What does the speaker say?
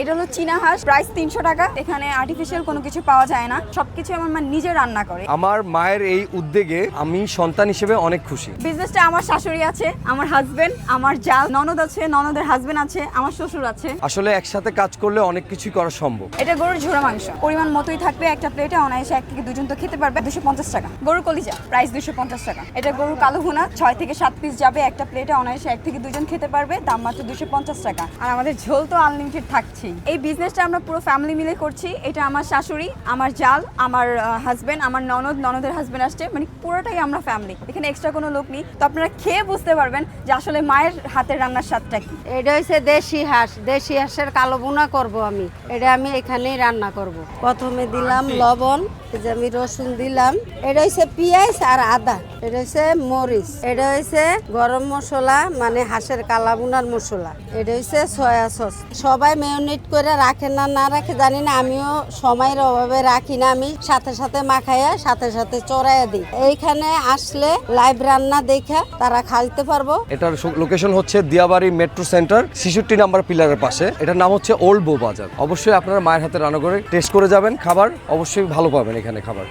এটা হলো চীনা হাঁস, প্রাইস 300 টাকা। এখানে আর্টিফিশিয়াল কোনো কিছু পাওয়া যায় না, সবকিছু আমার মা নিজে রান্না করে। আমার মায়ের এই উদ্যোগে আমি সন্তান হিসেবে অনেক খুশি। বিজনেসটা আমার শাশুড়ি আছে, আমার হাজবেন্ড, আমার যা ননদ আছে, ননদের হাজবেন্ড আছে, আমার শ্বশুর আছে। আসলে একসাথে কাজ করলে অনেক কিছুই করা সম্ভব। এটা গরুর ঝোড়া মাংস, পরিমাণ মতোই থাকবে। একটা প্লেটে অনায়াসে 1 থেকে 2 জন তো খেতে পারবে। 250 টাকা। গরুর কলিজা, প্রাইস 250 টাকা। এটা গরুর কালো ভুনা, 6 থেকে 7 পিস যাবে। একটা প্লেটে অনায়াসে 1 থেকে 2 জন খেতে পারবে, দাম মাত্র 250 টাকা। আর আমাদের ঝোল তো আনলিমিটেড থাকছেই। এই বিজনেসটা আমরা পুরো ফ্যামিলি মিলে করছি। এটা আমার শাশুড়ি, আমার জাল, আমার হাজবেন্ড, আমার ননদ, ননদের হাজবেন্ড আসছে, মানে পুরোটাই আমরা ফ্যামিলি। এখানে এক্সট্রা কোনো লোক নেই। তো আপনারা খেয়ে বুঝতে পারবেন যে আসলে মায়ের হাতের রান্নার স্বাদটা কি। এটা হচ্ছে দেশি হাঁস, দেশি হাঁসের কালো ভুনা করব আমি। এটা আমি এখানেই রান্না করব। প্রথমে দিলাম লবণ, এই যে আমি রসুন দিলাম। এটা হচ্ছে পেঁয়াজ আর আদা, এটা হচ্ছে মরিচ, এটা হচ্ছে গরম মশলা মানে হাঁসের কালা ভুনার মশলা, এটা হচ্ছে সয়া সস। সবাই মেরিনেট করে রাখে না না রাখে জানি না, আমিও সময়ের অভাবে রাখি না। আমি সাথে সাথে মাখাইয়া সাথে সাথে চড়াইয়া দিই। এইখানে আসলে লাইভ রান্না দেখে তারা খাইতে পারবো। এটার লোকেশন হচ্ছে দিয়াবাড়ি মেট্রো সেন্টার 66 নাম্বার পিলারের পাশে। এটার নাম হচ্ছে ওল্ড বউ বাজার। অবশ্যই আপনারা মায়ের হাতে রান্না করে টেস্ট করে যাবেন, খাবার অবশ্যই ভালো পাবেন এখানে খাবার।